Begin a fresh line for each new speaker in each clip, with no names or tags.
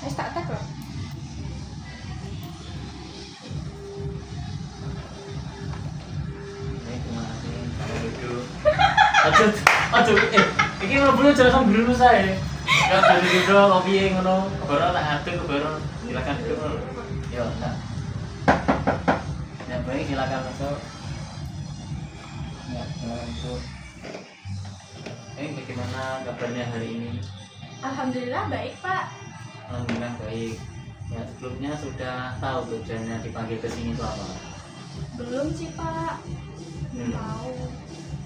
Wis tak tek loh.
Ini gimana sih? Kamu duduk. Aduh, ini ngobrol jangan guru saya. Kan dari duduk kopi ngono, kebaran tak ngaduk kebaran. Silakan duduk. Yo, nah. Yang baik silakan masuk. Ya, silakan masuk. Bagaimana kabarnya hari ini?
Alhamdulillah baik, Pak.
Alhamdulillah baik. Ya, sebelumnya sudah tahu tujuannya dipanggil ke sini itu apa?
Belum sih, Pak. Belum
Hmm.
tahu.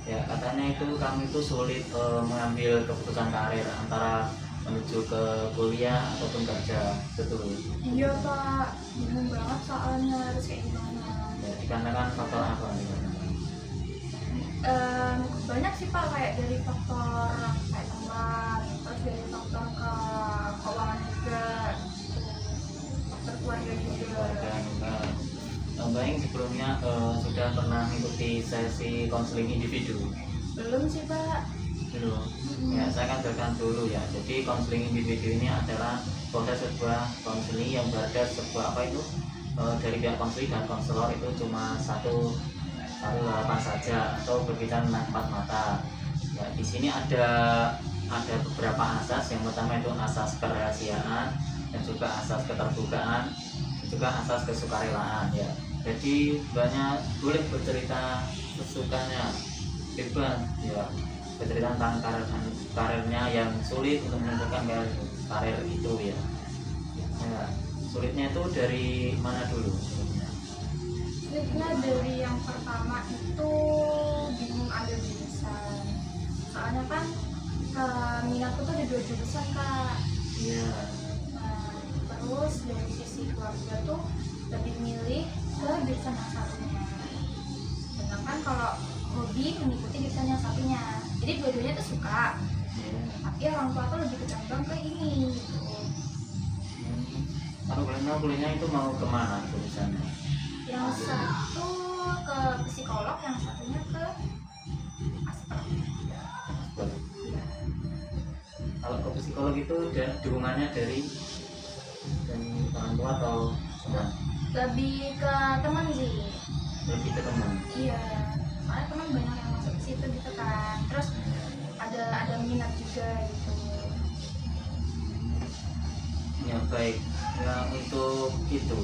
Ya, katanya itu kamu itu sulit mengambil keputusan karir antara menuju ke kuliah ataupun kerja, betul?
Iya, Pak. Bingung banget soalnya harus kayak gimana.
Ya, dikarenakan faktor apa nih?
Banyak sih, Pak, kayak dari faktor kayak teman, terus dari faktor ke keuangan juga, faktor keluarga juga.
Keluarga, Mbak Ing sebelumnya sudah pernah mengikuti sesi konseling individu?
Belum sih, Pak.
Belum. Ya, saya akan jelaskan dulu ya. Jadi konseling individu ini adalah proses sebuah konseling yang berada sebuah apa itu dari pihak konseling dan konselor itu cuma satu harapan saja atau berbicara tentang empat mata. Ya, di sini ada beberapa asas. Yang pertama itu asas kerahasiaan dan juga asas keterbukaan dan juga asas kesukarelaan ya. Jadi banyak boleh bercerita sesukanya, bebas ya, bercerita tentang karirnya yang sulit untuk menentukan karir itu ya. Ya, sulitnya itu dari mana dulu?
Sulitnya dari yang pertama itu bingung ambil jurusan. Soalnya kan minatku tuh ada 2 jurusan, Kak.
Iya.
Nah, terus dari sisi keluarga tuh lebih milih ke jurusan yang satunya. Sedangkan kalau hobi mengikuti jurusan yang satunya. Jadi dua-duanya tuh suka.
Iya.
Tapi orang tua tuh lebih kecondong ke ini gitu.
Kalau kuliahnya itu mau kemana jurusannya?
Yang satu ke psikolog, yang satunya ke aspek.
Kalau ke psikolog itu dukungannya dari orang tua atau teman?
Lebih ke teman sih.
Lebih ke teman.
Iya, soalnya teman banyak yang masuk ke situ gitu kan. Terus ada minat juga gitu.
Ya baik. Ya untuk itu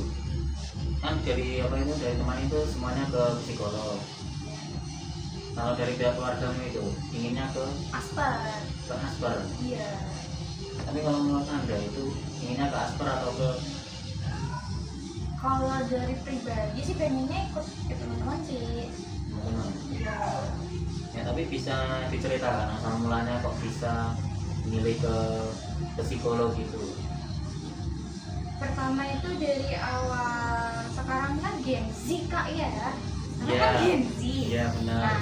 kan dari apa itu dari teman itu semuanya ke psikolog. Kalau dari pihak keluargamu itu inginnya ke
Aspek.
Asper.
Iya.
Tapi kalau menurut anda itu inginnya ke Asper atau ke
Kalau dari pribadi sih pengennya ikut teman-teman sih.
teman?
Iya.
Ya tapi bisa diceritakan asal mulanya kok bisa milih ke psikolog gitu.
Pertama itu dari awal, sekarang kan Gen Z, Kak, ya. Sekarang
Iya.
kan Gen Z.
Iya benar.
Nah,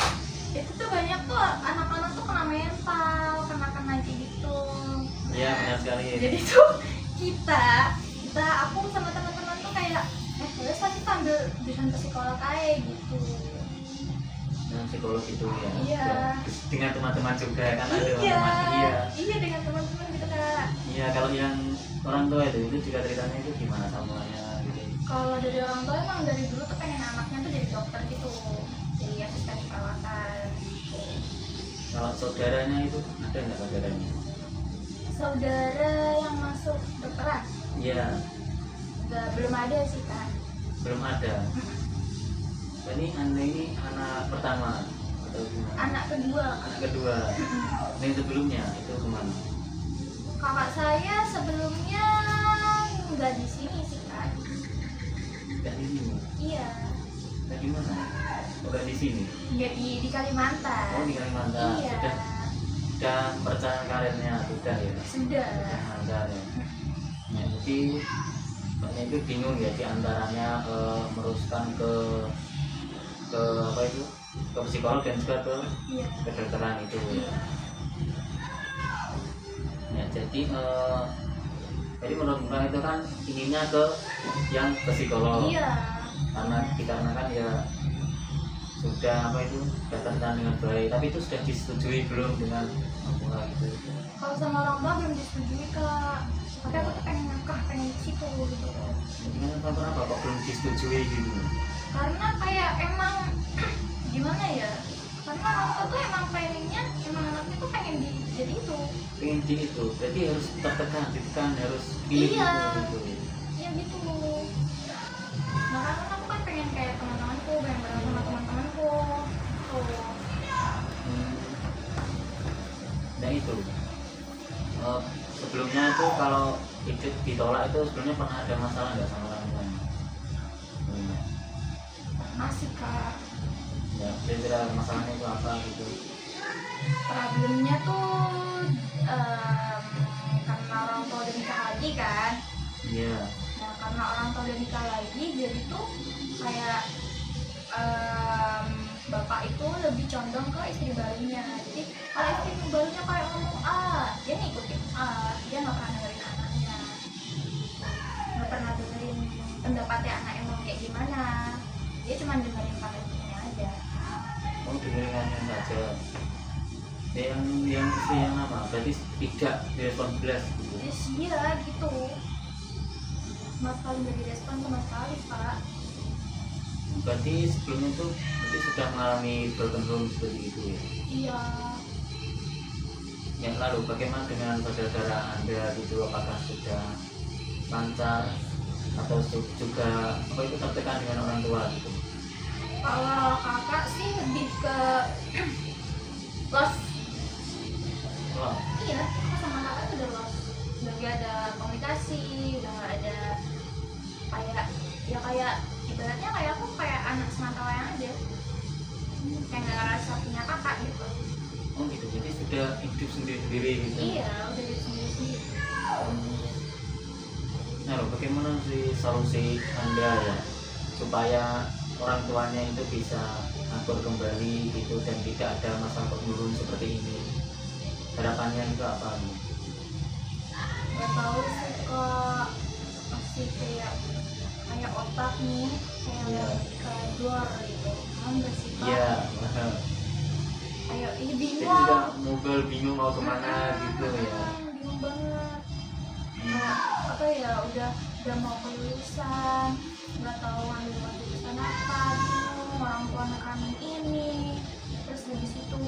itu tuh banyak tuh anak-anak tuh kena mental, kena kayak gitu.
Iya benar sekali.
Jadi tuh aku sama teman-teman tuh kayak boleh lah kita ambil jurusan psikolog aja gitu.
Dengan psikolog itu ya.
Iya.
Dengan teman-teman juga kan ada
Iya.
teman-teman. Iya.
Iya, dengan teman-teman gitu, Kak.
Iya kalau yang orang tua itu juga ceritanya itu gimana samanya gitu.
Kalau dari orang tua emang dari dulu tuh pengen anaknya tuh jadi dokter gitu, jadi asisten perawatan.
Kalau saudaranya itu ada nggak saudaranya?
Saudara yang masuk dokteran
Iya
belum ada sih, Kak.
belum ada. Ini anda ini anak pertama atau gimana?
Anak kedua.
Anak kedua. Yang sebelumnya itu kemana?
Kakak saya sebelumnya nggak di sini sih, Kak.
Nggak di sini.
Iya,
Nggak di mana? Nggak di sini.
nggak di Kalimantan.
Oh di Kalimantan.
Iya.
Sudah perjalanan karirnya sudah ya.
Sudah.
Sudah ya. Ya, jadi makanya itu bingung ya di antaranya meruskan ke apa itu ke psikolog dan juga ke
Iya.
kedokteran itu.
Iya.
Ya jadi menurut Mbak itu kan inginnya ke yang ke psikolog.
Iya.
Karena dikarenakan ya sudah apa itu sudah tertanda dengan baik, tapi itu sudah disetujui belum dengan orang tua gitu.
Kalau sama orang tua belum disetujui, Kak. Tapi aku tuh pengen ngangkah
faktor apa kok belum disetujui gitu?
Karena kayak emang gimana ya, karena orang tua tuh emang pengennya emang anaknya tuh pengen jadi itu.
Pengen di itu, berarti harus ditekan harus pilih
Iya.
gitu.
Ya gitu. Nah kan aku kan pengen kayak teman-temanku, pengen bareng sama teman-temanku tuh.
Nah itu sebelumnya itu kalau ikut ditolak itu sebelumnya pernah ada masalah nggak sama orang tua?
Masih kak.
Ya, kira-kira masalahnya itu apa gitu?
Problemnya tuh karena orang tua udah nikah lagi kan.
Iya.
Nah karena orang tua udah nikah lagi, jadi tuh kayak bapak itu lebih condong ke istri barunya. Jadi kalau istri barunya kayak ngomong A, dia ngikutin A, dia nggak pernah dengerin anaknya, nggak pernah dengerin pendapatnya anak yang mau kayak gimana. Dia cuma dengerin kata istrinya aja.
Oh, dengerin saja. Yang istri yang apa? Berarti tidak direspon belas gitu.
Terus iya gitu, sama sekali nggak direspon sama sekali pak.
Berarti sebelumnya tuh berarti sudah mengalami broken home seperti itu ya?
Iya.
Ya, lalu bagaimana dengan saudara Anda gitu? Apakah sudah lancar atau juga apa itu tertekan dengan orang tua gitu?
Kalau kakak sih lebih ke los.
Oh,
Iya, aku sama kakak tuh udah los. Udah gak ada komunikasi, udah gak ada kayak ya kayak ibaratnya kayak aku kayak anak semata wayang aja. Kayak gak ngerasa punya kakak gitu.
oh gitu. Jadi sudah hidup sendiri-sendiri gitu.
Iya, udah di sendiri-sendiri.
Nah, loh, bagaimana sih solusi Anda ya supaya orang tuanya itu bisa akur kembali gitu dan tidak ada masalah pembunuhan seperti ini? Harapannya itu apa nih?
Gak tau sih kok, masih kayak otak nih kayak
Iya.
kedor gitu. Emang gak sih kak?
Iya,
Kayak ini
jadi
bingung.
juga mobil bingung mau kemana gitu ya.
Bingung banget. Kayak apa ya, udah mau kelulusan, nggak tahu ngambil jurusan apa, bingung orang tua nekanin ini, terus habis itu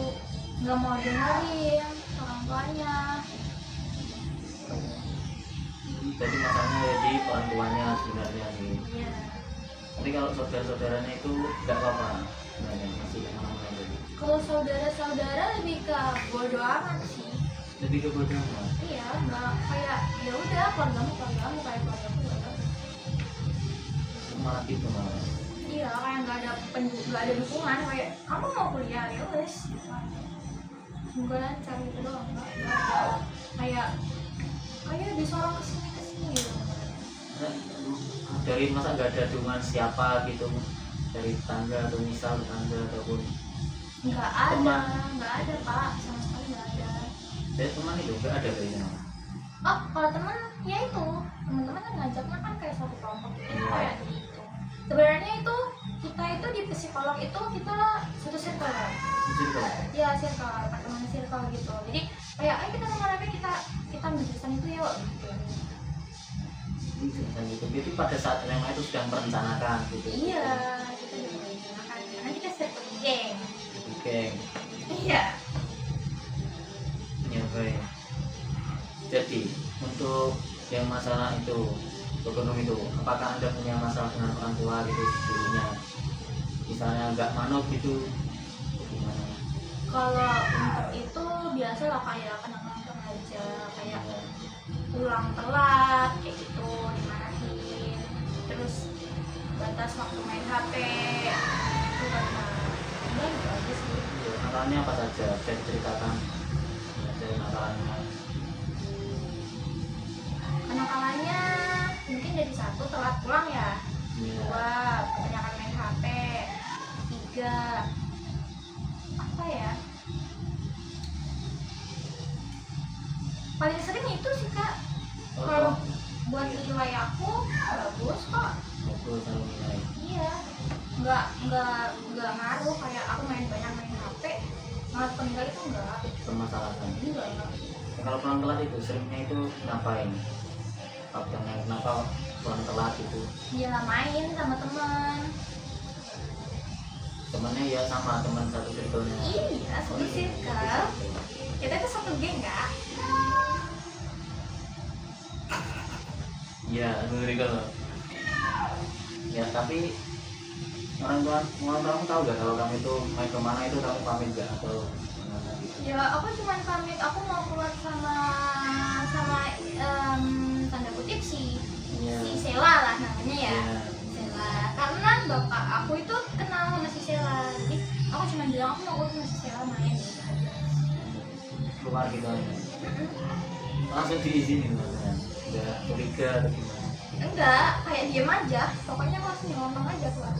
nggak mau dengerin orang tuanya.
Jadi masalahnya ya di orang tuanya sebenarnya sih.
Iya.
Tapi kalau saudara-saudaranya itu nggak apa-apa, sebenarnya masih aman-aman aja.
Kalau saudara-saudara lebih ke bodo amat sih.
Lebih ke bodoh amat.
Iya, nggak kayak ya udah keluargamu kayak keluargaku keluargaku.
Malah gitu malah.
Iya, kayak nggak ada dukungan, kayak kamu mau kuliah ya wes. Semoga lancar gitu doang, nggak ada kayak disorong kesini gitu.
Nah, dari masa nggak ada dukungan siapa gitu dari tetangga atau misal tetangga ataupun Teman.
Nggak ada pak, sama sekali nggak ada.
dari teman itu nggak ada kayaknya.
Oh, kalau teman ya itu teman-teman kan ngajaknya kan kayak satu kelompok gitu,
Iya.
kayak gitu. Sebenarnya itu kita itu di psikolog itu kita satu circle kan?
Jujur kok.
Ya circle, pertemanan circle gitu. Jadi kayak ayo kita kemarin kita menjelaskan itu yuk gitu.
Dan gitu. Jadi pada saat SMA itu sudah merencanakan gitu.
Iya, kita udah merencanakan karena kita circle geng.
Geng.
Iya.
Ya baik. Jadi untuk yang masalah itu ekonomi itu, apakah Anda punya masalah dengan orang tua gitu dulunya? Misalnya nggak manut gitu, gimana?
Kalau untuk itu biasa lah kayak kenang-kenang aja, kayak pulang telat kayak gitu dimarahin, terus batas waktu main HP itu karena enggak gitu aja sih.
Nakalnya apa saja? Bisa diceritakan? Ada nakalnya.
Kenakalannya mungkin dari satu telat pulang ya,
Ya.
dua kebanyakan main HP, tiga apa ya, paling sering itu sih kak. Kalau buat nilai aku bagus kok.
Bagus kalau nilai.
Iya, nggak ngaruh kayak aku main HP, ngaruh ke nilai itu enggak.
Permasalahan.
Enggak.
Kalau pulang telat itu seringnya itu ngapain? faktornya kenapa pulang telat gitu?
Ya main sama teman.
Temennya ya sama teman satu circle-nya.
Iya, satu circle. Kita tuh satu geng kak.
Iya, ngeri kalau. Ya tapi orang kamu tahu gak kalau kamu itu main kemana itu kamu pamit gak atau gimana gitu?
Ya aku cuma pamit, aku mau keluar sama tanda kutip si
Iya.
Sela lah namanya ya.
Iya.
Sela, karena bapak aku itu kenal sama si Sela. Jadi aku cuma bilang aku mau keluar sama si Sela main gitu aja.
Keluar gitu aja. Langsung diizinin maksudnya. Enggak curiga atau gimana?
Enggak, kayak diem aja. Pokoknya aku langsung ngomong aja keluar.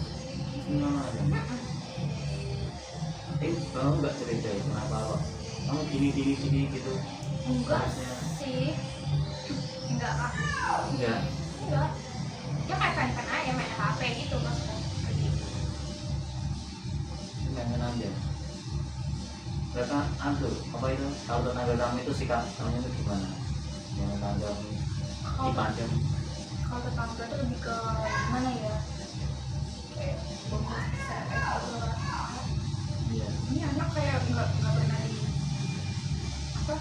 Kamu nggak cerita ya kenapa kok kamu gini gitu?
Enggak
Harusnya
sih. Enggak kak.
enggak.
Enggak. Ya kayak fan-fan aja main HP gitu maksudnya.
Jangan aja. Mereka apa itu kalau tenaga kamu itu sikap kamu itu gimana? Yang tenaga dipandang.
Kalau tetangga tuh lebih ke gimana ya? Kayak bongkar kayak gitu.
Iya.
Ini anak kayak nggak pernah di apa?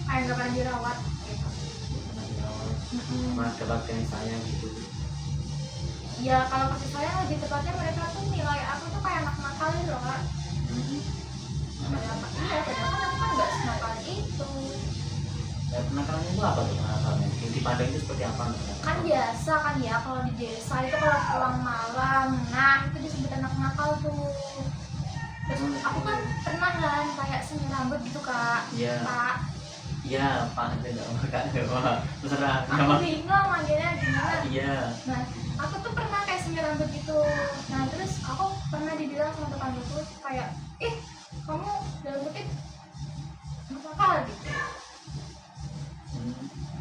Kayak nggak pernah dirawat gitu.
Pernah dirawat, pernah dapat kasih sayang gitu.
Ya kalau kasih sayang lebih tepatnya mereka tuh nilai aku tuh kayak anak nakal gitu loh kak. Padahal iya, padahal kan aku kan nggak senakal itu.
Ya, penakalnya itu apa tuh penakalnya? Yang dipandang itu seperti apa?
Kan biasa kan ya kalau di desa itu kalau pulang malam, nah itu disebut anak nakal tuh. Terus aku kan pernah kan kayak semi rambut gitu kak.
Iya.
Pak,
Iya, Pak tidak makan wah terserah.
aku bingung manggilnya gimana.
Iya.
Nah, aku tuh pernah kayak semi rambut gitu. Nah, terus aku pernah dibilang sama tetanggaku kayak, ih, kamu dalam kutip nakal gitu.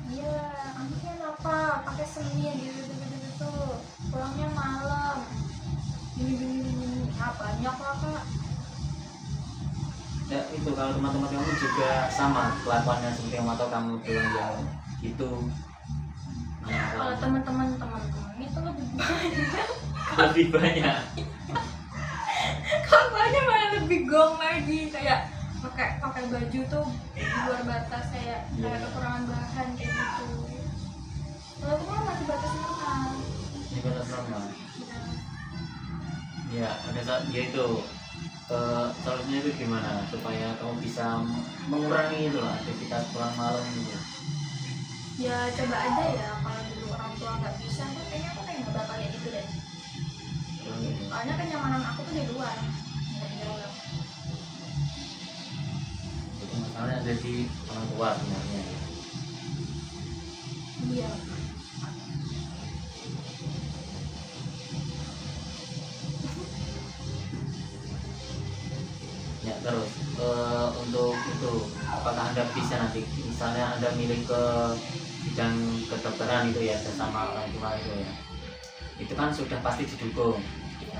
Iya, anaknya kenapa pakai semi gitu, pulangnya malam. Gini. Ah, banyak lah kak.
Ya itu kalau teman-teman kamu juga sama kelakuannya seperti yang atau kamu bilang yang gitu.
Kalau teman-teman itu lebih banyak.
Lebih banyak.
Kampanye malah lebih gong lagi kayak pakai baju tuh di luar batas kayak kekurangan bahan kayak gitu. Kalau aku mah masih batas normal.
Ini batas normal. Ya, ada saat dia itu solusinya itu gimana supaya kamu bisa mengurangi itu lah aktivitas pulang malam gitu.
Ya coba aja ya, kalau dulu orang tua nggak bisa, kayaknya aku kayak nggak bakal kayak gitu deh. Soalnya kenyamanan aku tuh di luar, nggak di dalam.
Itu masalahnya ada di orang tua sebenarnya.
Iya.
Ya terus untuk itu apakah anda bisa nanti misalnya anda milih ke bidang kedokteran itu ya bersama orang tua itu ya, itu kan sudah pasti didukung.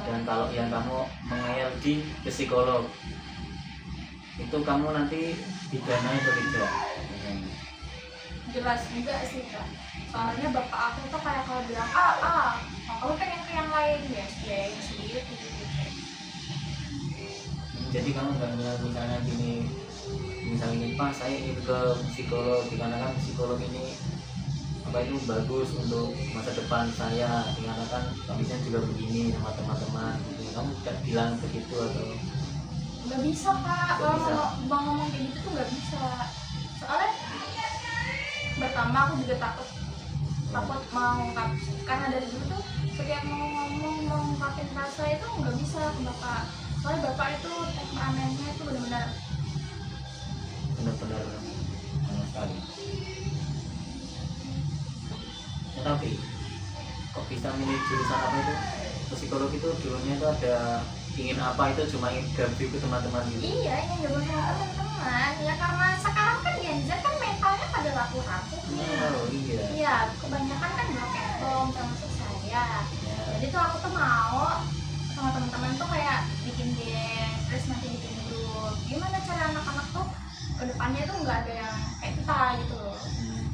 Dan kalau yang kamu mengayal di psikolog itu kamu nanti pidana atau tidak?
Jelas juga sih kak. Soalnya bapak aku tuh kayak kalau bilang kamu pengen ke yang lain ya sih gitu.
Jadi kamu nggak bilang misalnya gini, misalnya Pak saya ingin ke psikolog dikarenakan psikolog ini apa itu bagus untuk masa depan saya, dikarenakan kondisinya juga begini sama teman-teman gitu. Kamu tidak bilang begitu atau
Nggak bisa kak,
Nggak
kalau
bisa.
mau ngomong kayak gitu tuh nggak bisa. Soalnya pertama aku juga takut mau ngungkap, karena dari dulu tuh setiap mau ngomong mau ngungkapin rasa itu nggak bisa ke bapak. Soalnya bapak itu temperamennya itu benar-benar
benar-benar sama sekali. Tetapi kok bisa milih jurusan apa itu? Psikolog itu dulunya itu ada ingin apa itu cuma ingin gabung ke teman-teman gitu.
iya yang gabung sama teman-teman ya, karena sekarang kan Gen Z kan mentalnya pada rapuh-rapuh nih.
Oh iya.
Iya, kebanyakan kan blok M termasuk saya.
Ya.
Jadi tuh aku tuh mau sama teman-teman tuh kayak bikin geng, terus nanti bikin grup. Gimana cara anak-anak tuh kedepannya tuh nggak ada yang kayak kita gitu loh.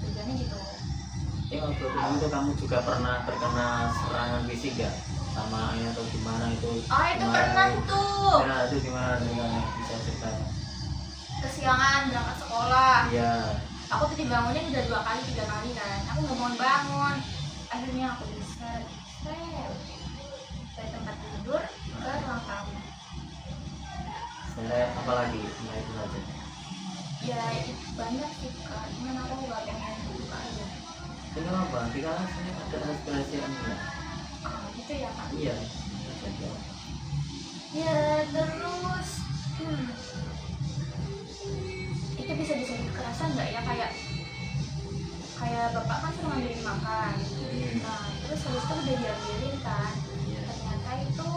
Tujuannya gitu.
kalau berhubung itu kamu juga pernah terkena serangan fisik gak sama ini atau gimana itu?
Oh itu
Gimana
pernah
itu?
tuh.
Nah itu gimana ceritanya, bisa cerita?
Kesiangan berangkat sekolah.
Iya.
Aku tuh dibangunnya udah 2 kali 3 kali kan. Aku nggak bangun. Akhirnya aku bisa dari tempat tidur ke ruang tamu.
Saya apa lagi? Nah itu aja.
Ya itu banyak sih kak. Cuman aku nggak pengen buka aja.
Itu nggak apa? Kita kan sini ada aspirasinya.
Ah gitu ya kak.
Iya.
Ya terus itu bisa disebut kekerasan nggak ya, kayak bapak kan suruh ngambilin makan. Nah terus habis itu udah diambilin kan, ternyata itu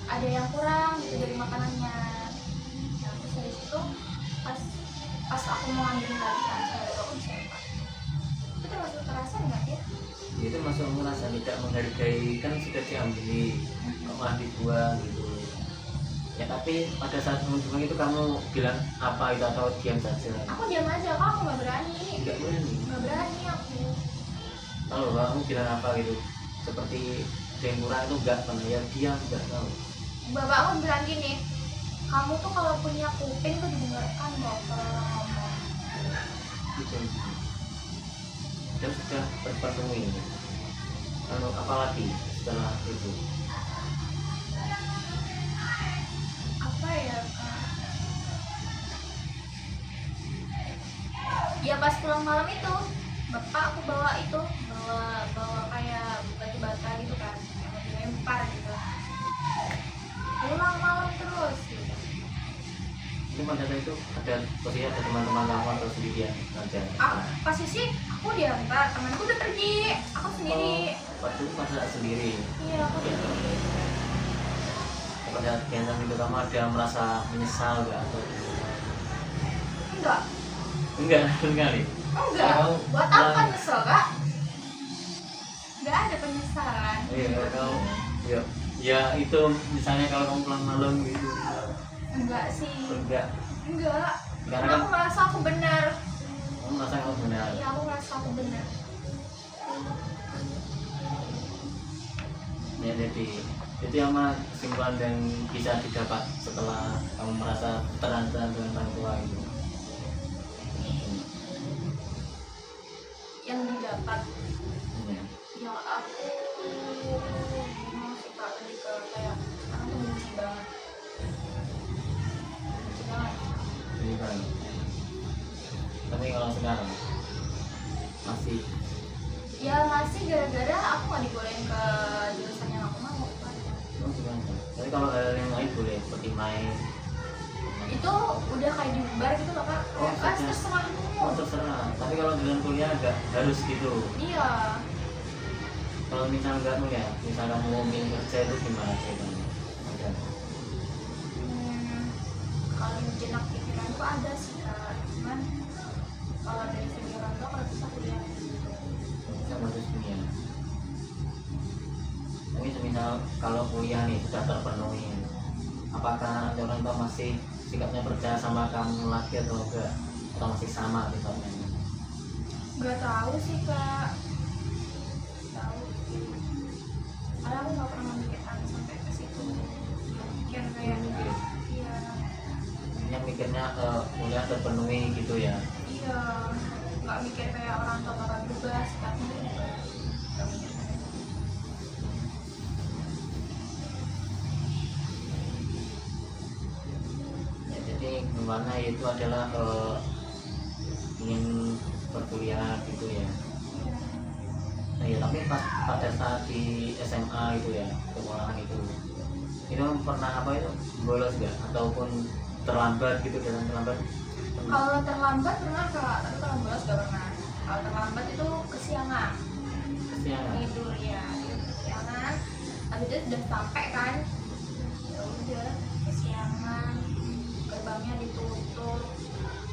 ada yang kurang gitu dari makanannya. Nah terus habis itu pas aku mau ngambilin lagi kan, saya aku bisa lupa. Itu termasuk kekerasan nggak ya?
Itu masuk merasa tidak menghargai, kan sudah diambil kok malah dibuang gitu ya. Tapi pada saat mengunjungi itu kamu bilang apa itu atau diam saja?
Aku diam aja kak, aku nggak berani aku.
Kalau kamu bilang apa gitu seperti ada yang kurang itu enggak pernah ya, diam enggak tahu.
Bapak aku bilang gini, kamu tuh kalau punya kuping tuh didengarkan kok kalau orang ngomong.
Gitu. Dan sudah bertemu ini. Lalu apa lagi setelah itu?
Apa ya kak? Ya pas pulang malam itu, bapak aku bawa kayak batu bata gitu kan, yang mau dilempar gitu. Pulang malam terus gitu.
Itu pada saat itu ada posisi ada teman-teman kamu atau sendirian aja?
Posisi aku diantar, temanku udah pergi, aku sendiri.
Waktu itu pada saat sendiri.
Iya aku sendiri.
Pada kegiatan itu kamu ada merasa menyesal nggak atau
Enggak.
enggak sekali?
Enggak.
Kamu
Buat apa nyesel kak? Enggak ada penyesalan.
iya kalau kamu ya itu misalnya kalau kamu pulang malam gitu.
Enggak sih.
Enggak.
Karena
Karena
aku merasa aku benar.
kamu merasa kamu benar.
Iya aku merasa aku benar.
Ya jadi itu yang mana kesimpulan yang bisa didapat setelah kamu merasa terancam dengan orang tua itu.
Yang didapat
Ya.
yang aku bingung sih kak, lebih ke kayak sekarang tuh benci banget. Benci banget.
Jadi kan. Tapi kalau sekarang masih
Ya masih gara-gara aku nggak dibolehin ke jurusan yang aku mau kan.
tapi kalau hal yang lain boleh seperti main.
Itu udah kayak di bar gitu loh kak.
Oh,
Kayak
sudah.
terserahmu.
Oh terserah. Tapi kalau dengan kuliah enggak harus gitu.
Iya.
Kalau misal enggak ya, misal kamu mau milih kerja itu gimana ceritanya? Ada.
Kalau jenak pikiranku ada sih kak, cuman kalau dari segi orang tua kalau bisa kuliah gitu.
Sama terus dunia. Tapi semisal kalau kuliah nih sudah terpenuhi, apakah ada orang tua masih sikapnya percaya sama kamu lagi atau enggak? Atau masih sama sikapnya?
Gak tahu sih kak. Tahu. Karena aku nggak pernah memikirkan sampai ke situ. Mikir kayak
Mungkin.
iya,
Yang mikirnya kuliah terpenuhi gitu ya.
iya. Nggak mikir kayak orang tua bakal berubah sikapnya gitu. Nggak mikir kayak gitu.
Ya, jadi gimana itu adalah ingin berkuliah gitu ya. Nah, ya tapi pada saat di SMA itu ya sekolahan itu pernah apa itu bolos nggak ataupun terlambat gitu dalam terlambat?
Kalau terlambat pernah kak, tapi kalau bolos gak pernah. Kalau terlambat itu kesiangan.
Kesiangan.
Tidur ya, tidur kesiangan. Habis itu sudah sampai kan, ya udah kesiangan, gerbangnya ditutup,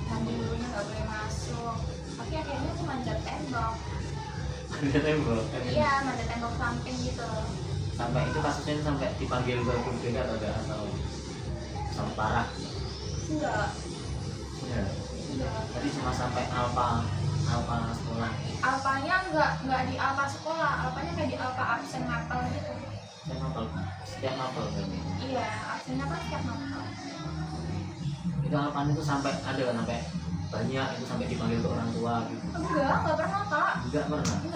nanti dulunya nggak boleh masuk. Tapi akhirnya aku manjat tembok.
Ada tembok.
Iya, manjat tembok samping gitu.
Sampai itu kasusnya itu sampai dipanggil ke juga atau enggak atau sampai parah?
Enggak,
Ya.
enggak.
Tadi cuma sampai apa alfa sekolah.
Alpanya nggak di alpa sekolah, alpanya kayak di alpa absen mapel gitu.
Setiap mapel berarti.
Iya, absennya kan setiap mapel.
Itu alfanya itu sampai ada kan, sampai banyak itu sampai dipanggil ke orang tua gitu.
Enggak pernah kak.
Enggak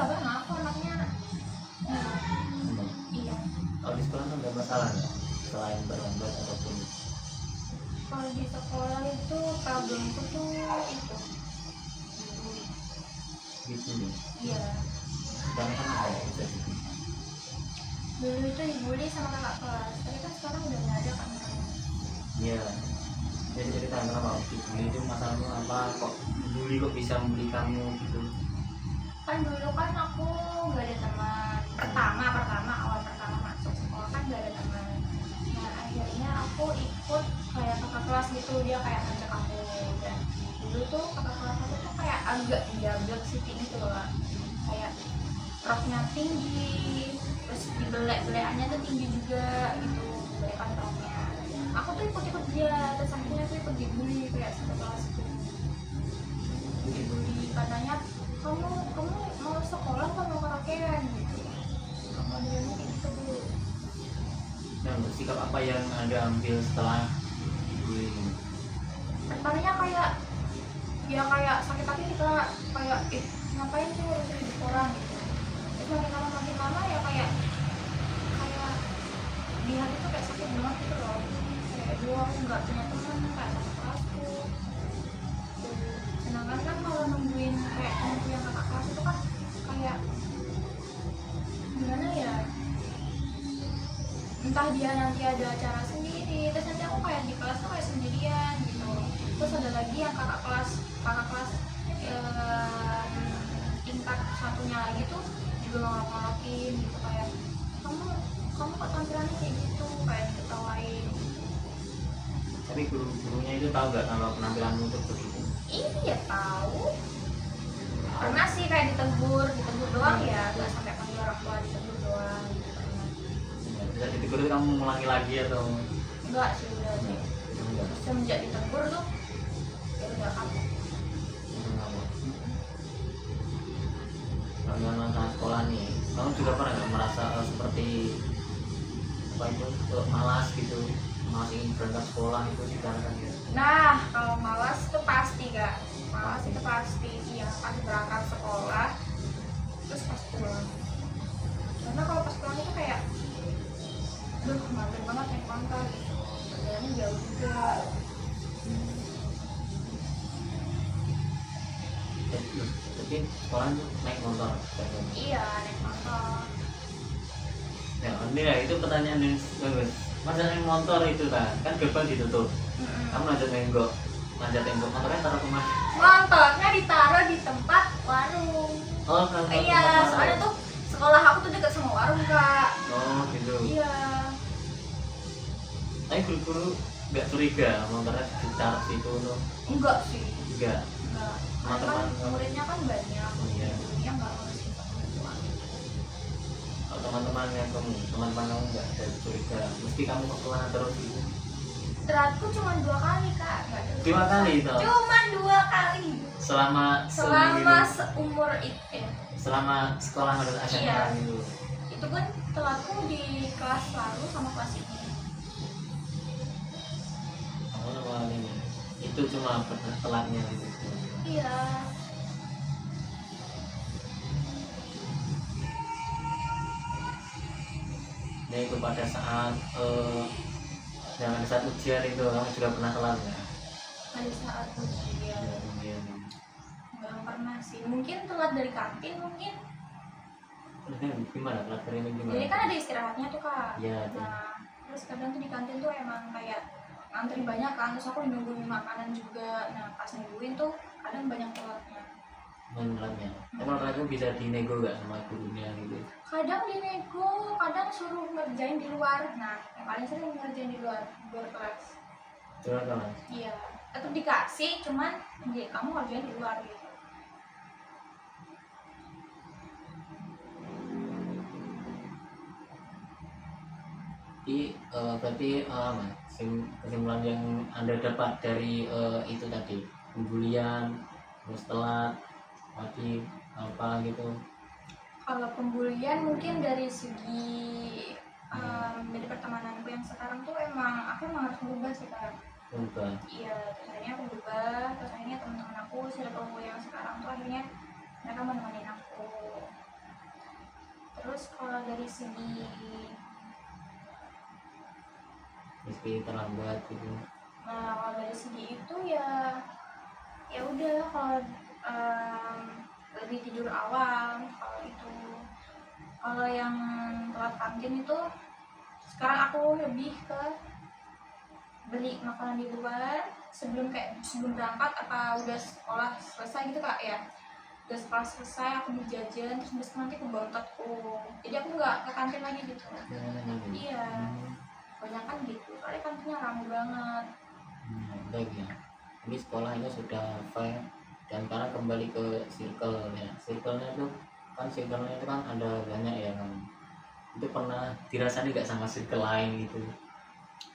pernah.
Aku anaknya iya.
Kalau di sekolah kan nggak masalah ya, selain berlambat ataupun
Kalau di sekolah itu problemku tuh itu
gitu nih.
iya.
Karena kan ada ya, bisa gitu.
Dulu itu dibully sama kakak kelas, tapi kan sekarang udah nggak ada kan.
Iya. Jadi cerita kenapa dibully itu masalahnya apa, kok bully kok bisa membuli kamu gitu.
Kan dulu kan aku nggak ada teman, pertama awal pertama masuk sekolah kan nggak ada teman. Nah akhirnya aku ikut kayak kakak kelas gitu, dia kayak ngajak aku. Dan dulu tuh kakak kelas aku tuh kayak agak diablek sih gitu loh, kayak roknya tinggi, terus di belek-belekannya tuh tinggi juga gitu, belekan roknya. Aku tuh ikut dia, terus akhirnya tuh ikut dibully kayak satu kelas gitu. Dibully katanya kamu mau sekolah atau mau karaokean gitu. Kamu bilangnya kayak gitu dulu.
Dan sikap apa yang Anda ambil setelah dibully?
Pertamanya kayak ya kayak sakit hati kita, kayak ngapain sih ngurusin hidup orang gitu. Terus makin lama ya kayak di hati tuh kayak sakit banget gitu loh. Kayak dulu aku nggak punya teman kayak kakak kelasku. Sedangkan kan kalau nungguin kayak yang kakak kelas itu kan kayak gimana ya, entah dia nanti ada acara sendiri, terus nanti aku kayak di kelas tuh kayak sendirian gitu. Terus ada lagi yang kakak kelas tingkat satunya lagi tuh juga ngolok-ngolokin gitu, kayak kamu kok tampilannya kayak gitu, kayak diketawain.
Tapi guru-gurunya itu tahu nggak kalau penampilanmu itu begitu?
Iya tahu. Pernah sih kayak ditegur doang ya, nggak sampai panggil orang tua, ditegur doang gitu pernah.
Bisa ditegur itu kamu mengulangi lagi atau
Enggak sih udah sih.
enggak?
Semenjak ditegur tuh ya udah kapok.
Kalau dengan masalah sekolah nih, kamu juga pernah nggak merasa seperti apa itu, malas gitu, malas ingin berangkat sekolah itu dikarenakan ya?
Nah kalau malas tuh pasti gak, malas itu pasti iya, pas berangkat sekolah terus pas pulang. Karena kalau pas pulang itu kayak duh mager banget naik motor gitu, perjalanannya jauh juga.
Tapi sekolah itu naik motor kayaknya.
Iya naik motor.
Ya ini ya, itu pertanyaan yang bagus. Masa naik motor itu kan gerbang ditutup, kamu lanjut nenggok motornya taruh kemana?
Motornya ditaruh di tempat warung.
Oh kan?
Iya soalnya tuh sekolah aku tuh deket sama warung kak.
Oh gitu.
Iya.
Tapi guru-guru nggak curiga motornya ditaruh situ tuh?
Enggak sih.
Enggak.
Enggak.
Teman-teman
Kan muridnya kan banyak.
Oh, iya.
Gurunya nggak ngurusin sama.
Kalau teman-teman kamu nggak ada curiga, mesti kamu kemana terus gitu?
Teratku cuma 2 kali kak. Nggak ada.
2 kali itu?
Cuma 2 kali.
Selama
seumur itu.
Selama sekolah menurut SMA
Iya.
gitu.
Itu pun telatku di kelas lalu sama kelas ini.
Oh, awal ini. Itu cuma telatnya gitu.
Iya.
Nah itu pada saat jangan saat ujian itu kamu juga pernah telat ya?
Pada saat ujian nggak pernah sih, mungkin telat dari kantin mungkin.
Gimana telat dari gimana?
Jadi kan ada istirahatnya tuh kak.
Iya.
Nah terus kadang tuh di kantin tuh emang kayak antri banyak kan, terus aku nungguin makanan juga. Nah pas nungguin tuh kadang banyak telatnya.
Telatnya. Tapi kalau telat itu bisa dinego nggak sama gurunya gitu?
Kadang dinego, kadang suruh ngerjain di luar. Nah yang paling sering ngerjain di luar kelas.
Luar kelas.
Iya, tetap dikasih, cuman ya, kamu ngerjain di luar gitu.
Berarti kesimpulan yang Anda dapat dari itu tadi, pembulian, terus telat, mati apa gitu.
Kalau pembulian mungkin dari segi dari pertemananku yang sekarang tuh aku emang harus berubah sih Kak.
Berubah.
Iya, terus akhirnya aku berubah, terus akhirnya teman-teman aku, circle yang sekarang tuh akhirnya mereka mau nemenin aku. Terus kalau dari segi
meski terlambat gitu.
nah kalau dari segi itu ya udah kalau lebih tidur awal kalau itu. Kalau yang telat kantin itu sekarang aku lebih ke beli makanan di luar sebelum berangkat apa udah sekolah selesai gitu Kak ya. Udah sekolah selesai aku beli jajan terus besok nanti aku bawa untatku. Jadi aku nggak ke kantin lagi gitu. Iya, banyak kan gitu. Soalnya kantinnya ramai banget.
Baik ya. Ini sekolahnya sudah fair dan sekarang kembali ke circle ya. Circle-nya itu kan ada banyak ya kan. Itu pernah dirasani nggak sama circle lain gitu?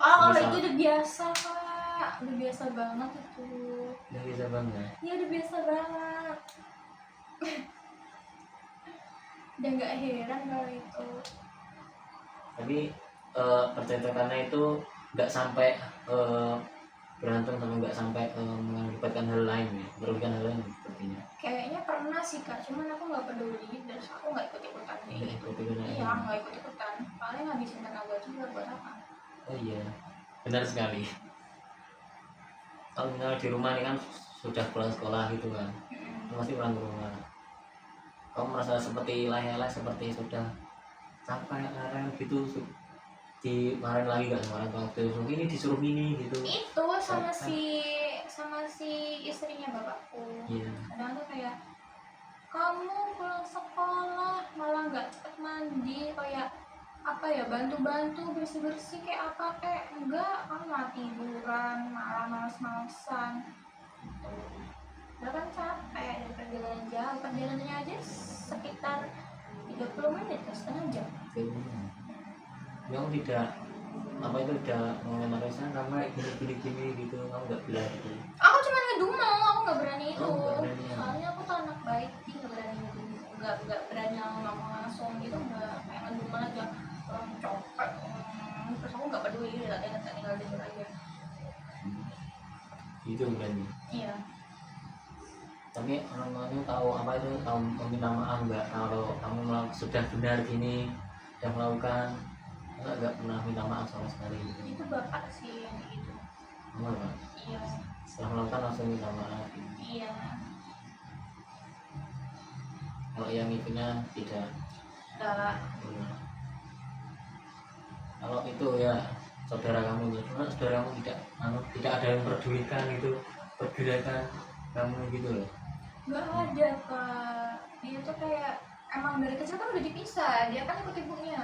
Kalau
Misal-
itu udah biasa Kak, udah biasa banget itu.
Udah bisa banget.
Iya udah biasa banget. Udah nggak heran kalau itu.
Tapi percakapannya itu nggak sampai berantem sama nggak sampai mengakibatkan hal lain ya, merugikan hal lain sepertinya.
Kayaknya pernah sih Kak, cuman aku nggak peduli dan aku nggak ikut-ikutan kayak
Nggak
gitu.
ikut-ikutan.
Iya, nggak ikut-ikutan. Paling ngabisin tenaga juga buat apa?
Oh iya, benar sekali. Kalau misalnya di rumah ini kan sudah pulang sekolah gitu kan, masih pulang ke rumah. Kamu merasa seperti layak-layak seperti sudah sampai larang gitu dimarahin lagi gak sama orang tua waktu ini disuruh ini gitu.
Itu sama si istrinya bapakku.
Iya.
Kadang tuh kayak kamu pulang sekolah malah nggak cepet mandi kayak apa ya bantu-bantu bersih-bersih kayak apa kayak enggak kamu malah tiduran malah males-malesan. Udah kan capek dari perjalanan jauh, perjalanannya aja sekitar 30 menit ya, setengah jam.
Kamu tidak apa itu tidak mengomentari sana karena gini gitu, kamu nggak bilang gitu.
Aku cuma ngedumel, aku nggak berani itu.
Oh, nggak berani, ya.
Soalnya aku tuh anak baik, jadi nggak berani ngedumel, nggak berani ngomong langsung gitu, nggak kayak ngedumel aja copet. Terus aku nggak peduli, udah tinggal tidur aja.
Itu berani.
Iya.
Tapi orang tuanya tahu apa itu, tahu meminta maaf nggak kalau kamu sudah benar gini yang melakukan, nggak pernah minta maaf sama sekali gitu.
Itu bapak sih yang gitu.
Kamu apa?
Iya.
Setelah melakukan langsung minta maaf gitu.
Iya.
Kalau yang itunya tidak.
Nggak.
Kalau itu ya saudara kamu gitu, karena saudara kamu tidak ada yang memperdulikan gitu, pergerakan kamu gitu loh.
Nggak ada Kak. Dia tuh kayak emang dari kecil kan udah dipisah, dia kan ikut ibunya.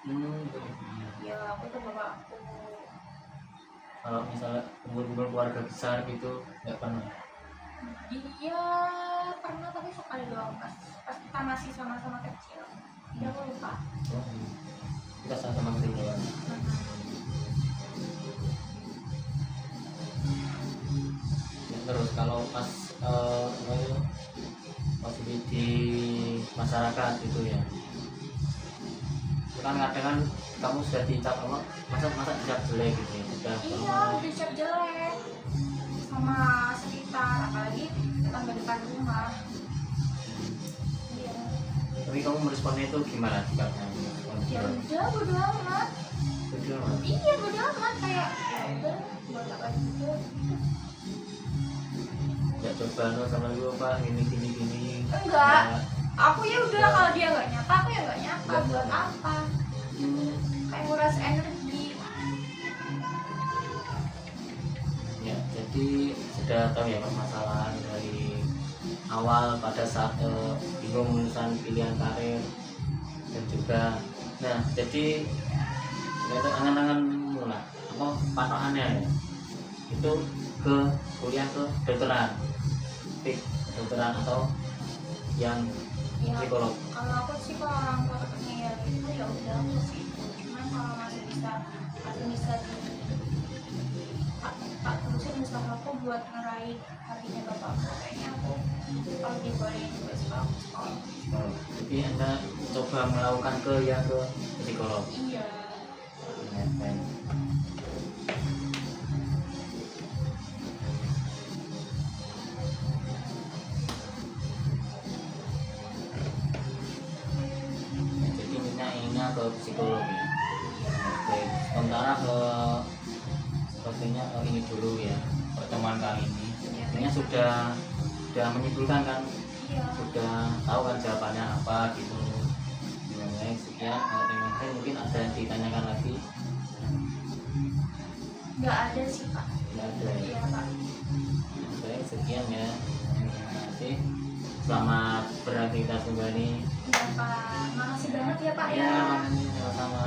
Betul.
Ya aku tuh bapakku.
Kalau misalnya kumpul-kumpul keluarga besar gitu nggak pernah.
Iya pernah tapi sekali doang pas kita masih sama-sama kecil. Dia aku lupa.
Oh, kita sama-sama kecil doang. Ya, terus kalau pas apa itu, pas di masyarakat itu ya, itu kan kadang kan kamu sudah dicap apa, masa dicap jelek gitu ya, sudah
Iya udah dicap jelek sama sekitar apalagi tetangga depan rumah. Iya.
tapi kamu meresponnya itu gimana sikapnya?
Ya udah bodo amat.
Betul mas.
Iya bodo amat kayak ya udah buat apa juga.
Ya coba no sama gue pak gini.
Enggak.
Ya,
Aku ya udah kalau dia nggak nyapa aku ya nggak nyapa
Ya.
buat apa? Kayak nguras energi.
ya jadi sudah tahu ya permasalahan dari awal pada saat bingung memutuskan pilihan karir dan juga nah jadi ya itu angan-anganmu lah apa patokannya ya itu ke kuliah ke kedokteran kedokteran atau yang
Ya,
psikolog.
kalau aku sih kalau orang tua katanya ya gitu ya udah aku sih itu. Cuman kalau masih bisa di tak terusin usaha aku buat ngeraih hatinya bapakku kayaknya aku Kalau dibolehin ke psikolog.
Oh, jadi anda coba melakukan ke psikolog.
Iya.
Ya, baik. Ya, jadi inginnya ke psikolog ya. Oke, sementara sepertinya ini dulu ya pertemuan kali ini. Sebenarnya sudah menyimpulkan kan,
Iya.
sudah tahu kan jawabannya apa gitu. Ya, baik, sekian. Terima kasih. Mungkin ada yang ditanyakan lagi?
Nggak ada sih Pak.
Tidak ada ya.
Iya Pak.
Baik, sekian ya. Terima kasih. Selamat beraktivitas kembali.
Iya Pak. Makasih banget ya Pak ya.
Ya, sama-sama.